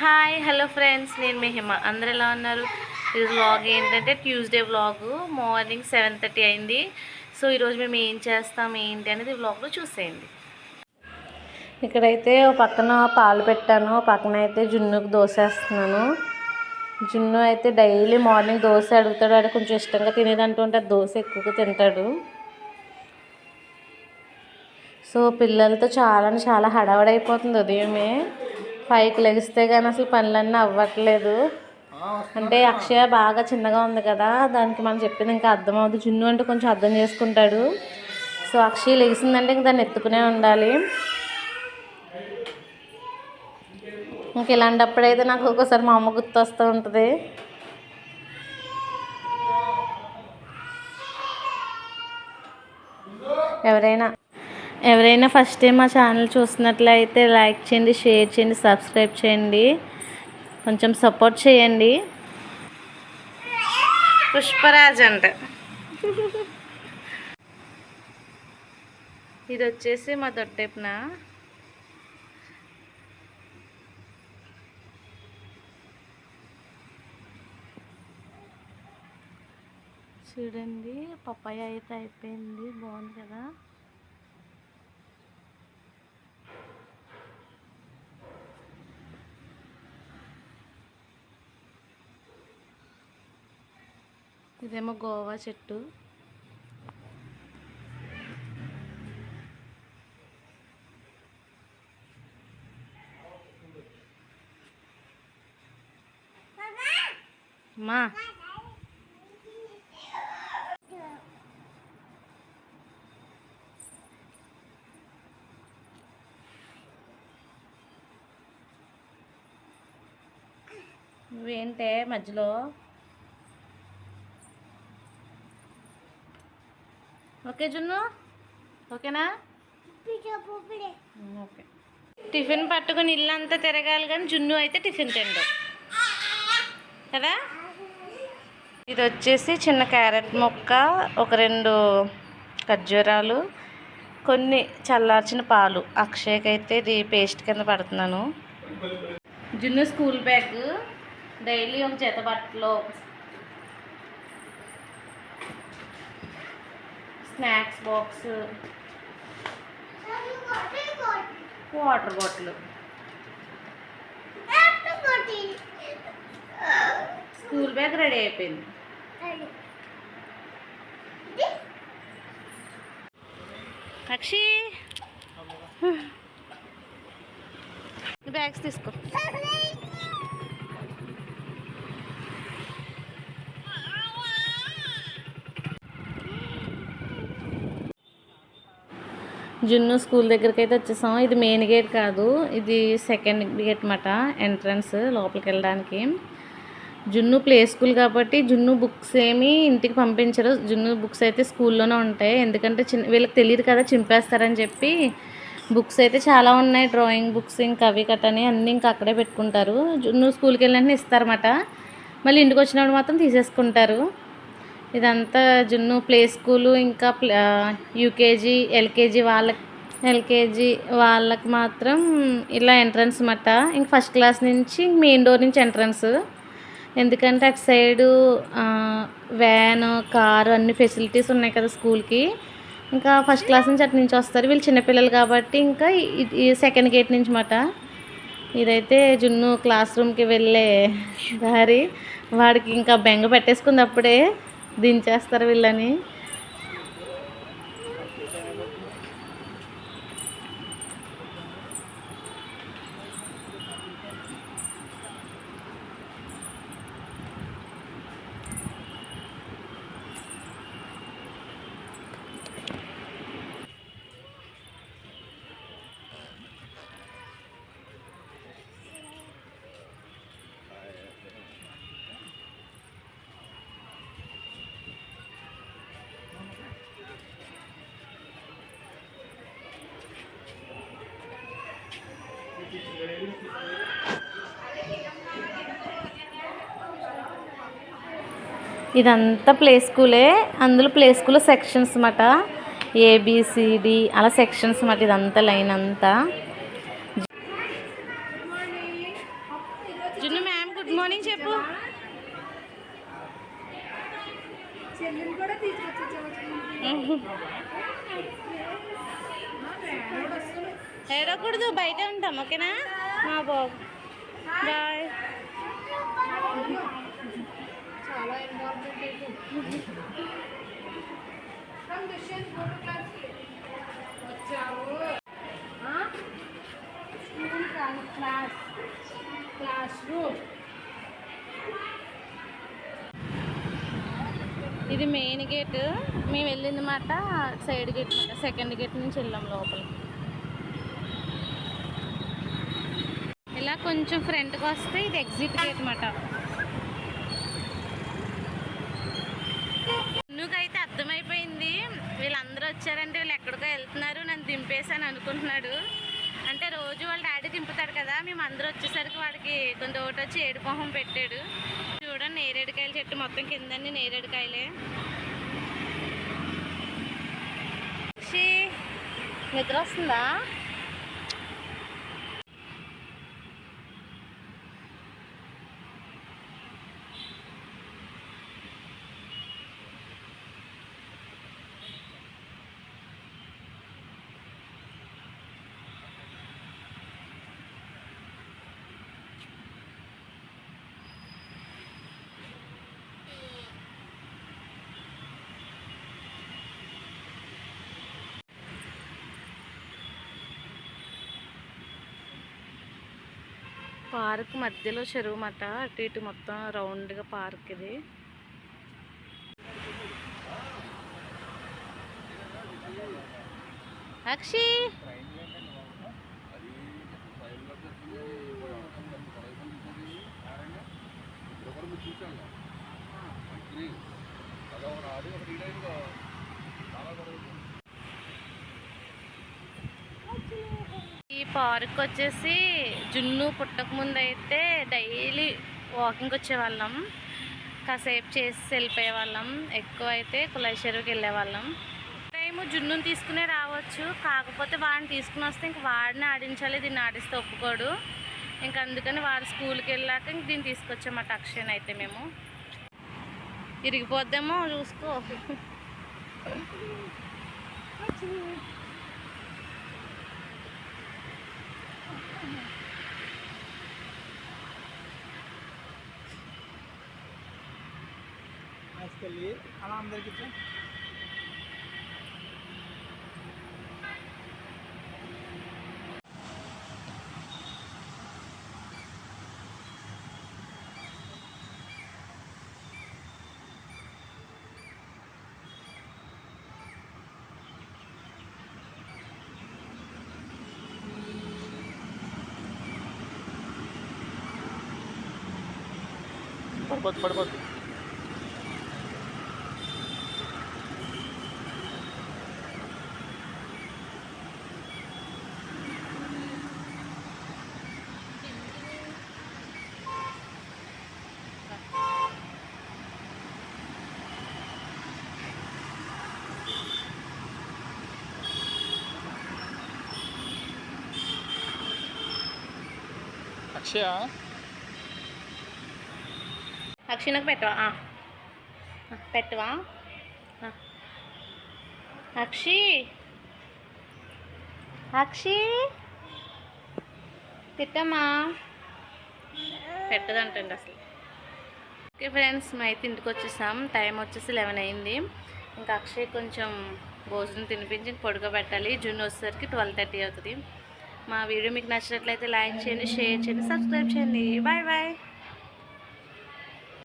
Hi hello friends, నేను మీ హిమ. అందరు ఎలా ఉన్నారు? ఇది వ్లాగ్ ఏంటంటే ట్యూస్డే వ్లాగు. మార్నింగ్ 7:30 అయింది. సో ఈరోజు మేము ఏం చేస్తాం ఏంటి అనేది వ్లాగ్లో చూసేయండి. ఇక్కడైతే పక్కన పాలు పెట్టాను, పక్కన అయితే జున్నుకు దోశ వేస్తున్నాను. జున్ను అయితే డైలీ మార్నింగ్ దోశ అడుగుతాడు. అది కొంచెం ఇష్టంగా తినేదంటుంటే దోశ ఎక్కువగా తింటాడు. సో పిల్లలతో చాలా హడావడైపోతుంది. ఉదయమే 5కి లెగిస్తే కానీ అసలు పనులన్నీ అవ్వట్లేదు. అంటే అక్షయ బాగా చిన్నగా ఉంది కదా, దానికి మనం చెప్పింది ఇంకా అర్థం అవుతుంది. జున్ను అంటే కొంచెం అర్థం చేసుకుంటాడు. సో అక్షయ లెగిసిందంటే ఇంక దాన్ని ఎత్తుకునే ఉండాలి. ఇంక ఇలాంటప్పుడైతే నాకు ఒక్కోసారి మా అమ్మ గుర్తొస్తూ ఉంటుంది. ఎవరైనా ఫస్ట్ టైం మా ఛానల్ చూస్తున్నట్లయితే లైక్ చేయండి, షేర్ చేయండి, సబ్స్క్రైబ్ చేయండి, కొంచెం సపోర్ట్ చేయండి. పుష్పరాజ్ అంట. ఇది వచ్చేసి మా దొడ్డెప్న. చూడండి, పప్పాయ అయితే అయిపోయింది. బాగుంది కదా. ఇదేమో గోవా చెట్టు. మా నువ్వేంటే మధ్యలో? ఓకే జున్ను, ఓకేనా? ఓకే. టిఫిన్ పట్టుకుని ఇల్లంతా తిరగాలి, కానీ జున్ను అయితే టిఫిన్ తిండు కదా. ఇది వచ్చేసి చిన్న క్యారెట్ ముక్క, ఒక 2 ఖర్జూరాలు, కొన్ని చల్లార్చిన పాలు. అక్షయ్కి అయితే ఇది పేస్ట్ కింద పడుతున్నాను. జున్ను స్కూల్ బ్యాగ్, డైలీ ఒక జత బట్టలు, snacks box, water bottle. School bag ready అయిపోయింది. అక్షి బ్యాగ్స్ తీసుకో. జున్ను స్కూల్ దగ్గరికి అయితే వచ్చేసాం. ఇది మెయిన్ గేట్ కాదు, ఇది సెకండ్ గేట్ మాట, ఎంట్రన్స్ లోపలికి వెళ్ళడానికి. జున్ను ప్లే స్కూల్ కాబట్టి జున్ను బుక్స్ ఏమి ఇంటికి పంపించరు. జున్ను బుక్స్ అయితే స్కూల్లోనే ఉంటాయి. ఎందుకంటే వీళ్ళకి తెలియదు కదా, చింపేస్తారని చెప్పి. బుక్స్ అయితే చాలా ఉన్నాయి, డ్రాయింగ్ బుక్స్ ఇంకా అవి కట్టని అన్నీ ఇంకా అక్కడే పెట్టుకుంటారు. జున్ను స్కూల్కి వెళ్ళినట్టు ఇస్తారన్నమాట. మళ్ళీ ఇంటికి వచ్చినప్పుడు మాత్రం తీసేసుకుంటారు. ఇదంతా జున్ను ప్లే స్కూలు. ఇంకా యూకేజీ ఎల్కేజీ వాళ్ళకి మాత్రం ఇలా ఎంట్రన్స్ అన్నమాట. ఇంక ఫస్ట్ క్లాస్ నుంచి మెయిన్ డోర్ నుంచి ఎంట్రన్స్. ఎందుకంటే అటు సైడు వ్యాన్, కారు అన్ని ఫెసిలిటీస్ ఉన్నాయి కదా స్కూల్కి. ఇంకా ఫస్ట్ క్లాస్ నుంచి అటు నుంచి వస్తారు. వీళ్ళు చిన్నపిల్లలు కాబట్టి ఇంకా ఈ సెకండ్ గేట్ నుంచి అన్నమాట. ఇదైతే జున్ను క్లాస్ రూమ్కి వెళ్ళే దారి. వాడికి ఇంకా బెంగ పెట్టేసుకుంది, అప్పుడే దించేస్తారు వీళ్ళని. ఇదంతా ప్లే స్కూలే. అందులో ప్లే స్కూల్లో సెక్షన్స్ అన్నమాట. ఏబిసిడి అలా సెక్షన్స్ అన్నమాట. ఇదంతా లైన్ అంతా. జున్ను మ్యామ్ గుడ్ మార్నింగ్ చెప్పు. ఏడకూడదు, బయట ఉంటాం ఓకేనా మా బాబు. బాయ్. చాలా క్లాస్ రూమ్. ఇది మెయిన్ గేట్. మేము వెళ్ళింది మాట సైడ్ గేట్ మాట, సెకండ్ గేట్ నుంచి వెళ్ళాం లోపలికి. ఇలా కొంచెం ఫ్రంట్కి వస్తే ఇది ఎగ్జిట్ గేట్ మాట. నువ్వైతే అర్థమైపోయింది వీళ్ళందరూ వచ్చారంటే వీళ్ళు ఎక్కడికో వెళ్తున్నారు, నన్ను దింపేసాను అనుకుంటున్నాడు. అంటే రోజు వాళ్ళ డాడీ దింపుతాడు కదా, మేము అందరూ వచ్చేసరికి వాడికి కొంత ఒకటి వచ్చి ఏడుమొహం పెట్టాడు. చూడండి నేరేడుకాయల చెట్టు మొత్తం కిందన్నీ నేరేడుకాయలే. నిద్ర వస్తుందా? పార్క్ మధ్యలో చెరువు మాట, అటు ఇటు మొత్తం రౌండ్గా పార్క్ ఇది. అక్షి ఈ పార్క్ వచ్చేసి జున్ను పుట్టక ముందు అయితే డైలీ వాకింగ్కి వచ్చేవాళ్ళం, కాసేపు చేసి వెళ్ళిపోయే వాళ్ళం. ఎక్కువ అయితే కులాయి చెరువుకి వెళ్ళేవాళ్ళం. టైము జున్నుని తీసుకునే రావచ్చు, కాకపోతే వాడిని తీసుకుని వస్తే ఇంక వాడిని ఆడించాలి, దీన్ని ఆడిస్తే ఒప్పుకోడు. ఇంక అందుకని వాడు స్కూల్కి వెళ్ళాక ఇంక దీన్ని తీసుకొచ్చామాట అక్షయ్. అయితే మేము ఇరిగిపోద్దేమో చూసుకో. అలా అందరికి పడిపోద్దు. అక్షయ అక్షయ్ పెట్టవా? పెట్టవా అక్షి? అక్షి తిట్టమ్మా, పెట్టదంటండి అసలు. ఓకే ఫ్రెండ్స్, మేము అయితే ఇంటికి వచ్చేసాం. టైం వచ్చేసి 11 అయింది. ఇంకా అక్షయ్ కొంచెం భోజనం తినిపించి పడుకోబెట్టాలి. జున్ను వచ్చేసరికి 12:30 అవుతుంది. మా వీడియో మీకు నచ్చినట్లయితే లైక్ చేయండి, షేర్ చేయండి, సబ్స్క్రైబ్ చేయండి. Bye bye.